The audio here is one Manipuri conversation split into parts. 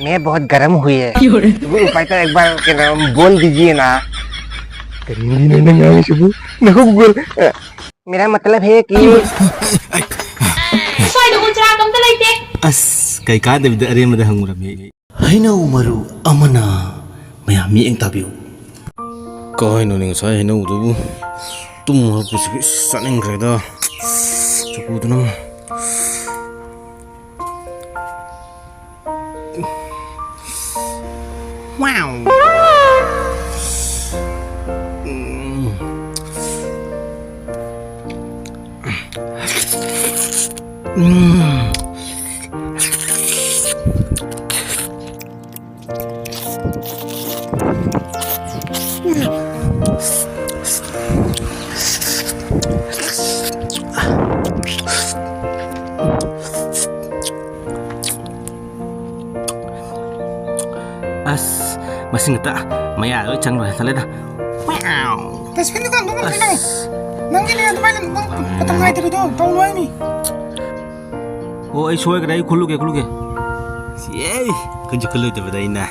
मैं बहुत गर्म हुई है। वो उपाय तो एक बार बोल दीजिए ना। मेरा मतलब है कि अस कई का दे अरे मद हंगुरमी हैनौ मरु अमना मया मी एंग ताबियो काइनो निंग साइ हैनौ दुबु तुम पुसि सनिंग ग्रेदा चुकुदुना wow as masih ngeta maya oi chang rồi thale da wow tas pindu kan dong pindu nang gini ada main nang patang ngai tadi dong tau luai ni oh ai soi cái đấy khulu ke yey kunju khulu te badai na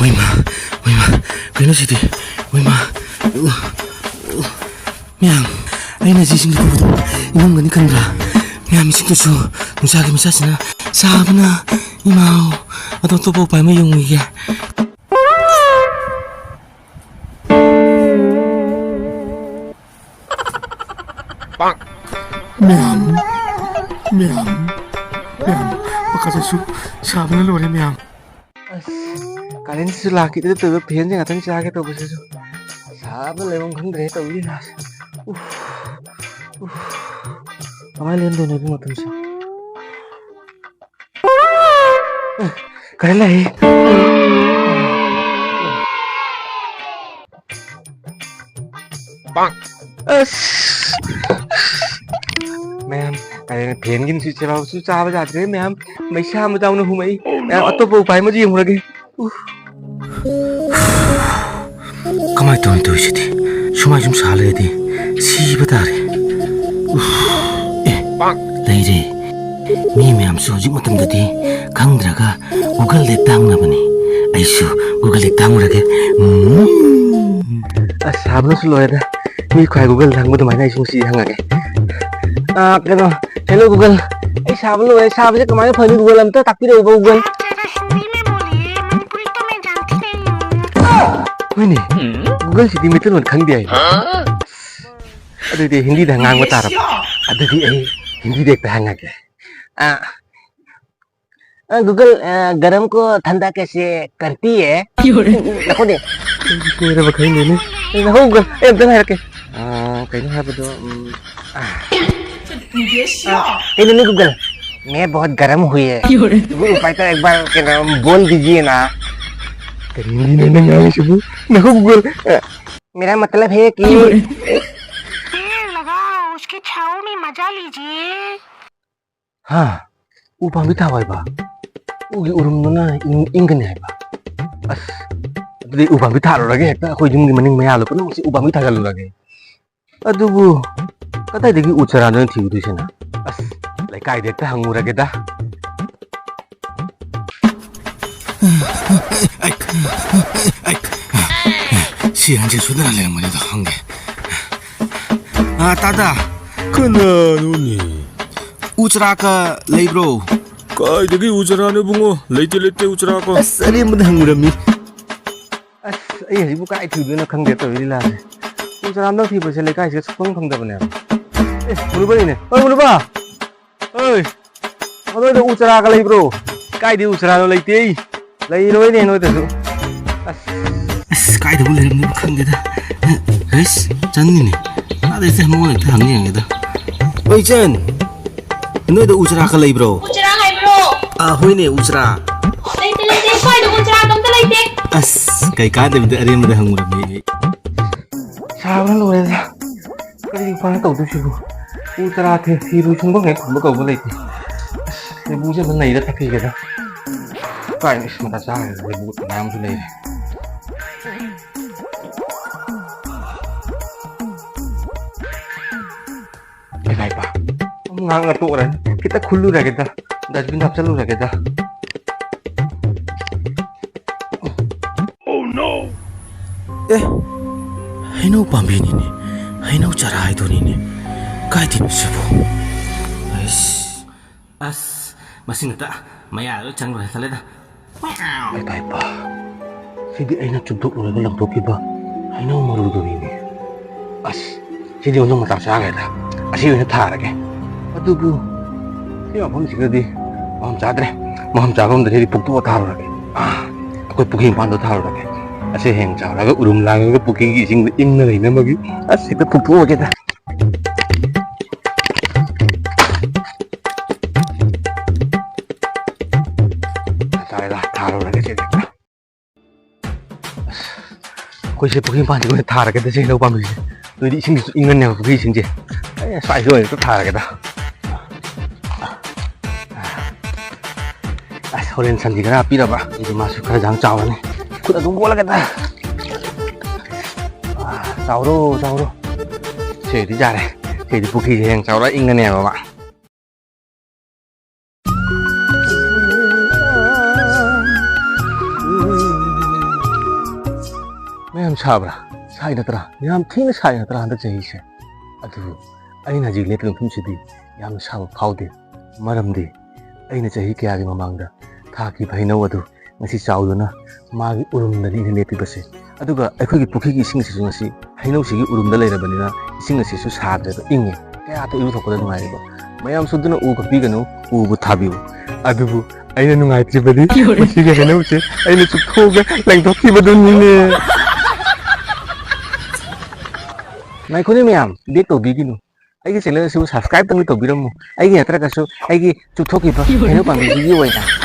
oi ma cái nó gì thế oi ma miang aina jisin ko do imam ngani kandra miam sin to su nusa ke misasna sabna imau atau to po pai ma yung wi ya miam makasa su sabna lore miam kalian sudah kita tuh pengen jangan tanya saya tuh bos itu. Sabar lewat khangre tuh ini lah. Kamai lihat tuh nabi makan sih. Kalian lagi. Ma'am, kalian pengen sih coba susah apa jadi ma'am. Mesya mau tahu nih humai. Atau bau pai mau jadi yang lagi. kamai ton to sidi sumai jum sale di si batare dai re mi am so ji matam da di khangdra ga google le tang na bani aisu google le tang ra ke sabna su loya da mi khai google thang mo mai nai sung si hang age keno hello google ai sabna loya sabna je kamai phani google am ta takpi do google Wih nih, Google sih dimit lu khang dia. Aduh dia Hindi dah ngang batarap. Aduh dia Hindi देख पे हंगा के. Google गरम को ठंडा कैसे करती है? देखो दे. मेरा बखाई नहीं. देखो Google, इधर है रखे. कहीं है बदो. ini Google, मैं बहुत गर्म हुई है. वो उपाय तो एक बार बोल दीजिए ना. Google. मेरा मतलब है कि पेड़ लगाओ उसकी छांव में मजा लीजिए हाँ वो भी था भाई बा वो उरुम ना इंगन है बा बस jadi ubah भी था lagi ya aku jum mending maya lo pun ubah भी था kalau lagi aduh bu kata degi ucaran yang tiu di sana bas lai kai dek ta hangur lagi dah 시한 제 손을 알려는 말이다 한게 따다 그나 누니 우즈라카 레이브로 까이 되게 우절하네 붕어 레이테 우절하고 쌀이 뭐 한구람이 iya ibu kai tiu dia nak khang dia tu ini lah ucaran dong tiu bersih lai kai sih sepung khang dah benar mulu balik ni mulu ba kalau ada ucaran kali bro kai dia ucaran lai tiu lai loi ni noi tu 스카이드 불리는 거 큰데다 에스 짠니네 나도 이제 먹는 게 당연하다 어이 짠 너희도 우즈라 갈래 브로 उजरा है ब्रो 호이네 우즈라 लेते कोई तो उजरा तुम तो लेते 아스 कई का दे अरे मद हंगुरमी sao nó lùi ra cái gì phá cầu tôi chịu ucharan thì bu chung bang không có cầu cái này thì bu trên bên này đã thay cái đó cái này mà ta sao thì bu nam trên này ngang ngatu rồi kita khullu ra kita dustbin hap chalu ra kita 에 해노 밤비니니 해노 자라이도니니 가이디노 시부 아이씨 아스 마싱다 마야로 장로 해살레다 ai pai pa sidi aina chubduk ra lang to ki ba aina maru do ni as sidi on ma ta sa ga da asi ne tha ra ke adu bu si ma phom si di mam cha dre mam cha phom de puk tu tha ra ke ko puking pan do tha ra ke asi heng cha ra ga urum lang ga puking gi sing ing na nei na ma gi asi ta puk tu ke da sai la tha ra ke se ko se puking pan de tha ra ke da se no pa mi tôi đi xin ing ngân nào puking sing je ai sai rồi to tha ra ke da horen sanji kara pi ra ba ini masuk kara jang chaw ne kuda dung bola kata chaw ro che đi ra này che đi puki heng chaw ra ing ne ba मैम साबरा साई नतरा याम थीन साई नतरा हंद जही से अदु अइना जी लेत नुम सिदी याम साब फाउदे मरमदे अइना जही क्या गे ममांगदा थाकी भैनौ अदु ngasi chauduna magi urumdani ne lepi base aduga akhoi gi pukhi gi sing si ngasi hainau si gi urumda leirabanina sing asi su sadre do inge kaya ta iru thokada nungai ba mayam suduna u ga piganu u bu thabiu adubu aina nungai tribadi masi ge hainau se aina chu thoga lang thokki badun ne nai khoni mayam dek to biginu ai gi channel su subscribe tang to biramu ai gi atra ka su ai gi chu thokki ba hainau pang gi gi wai ta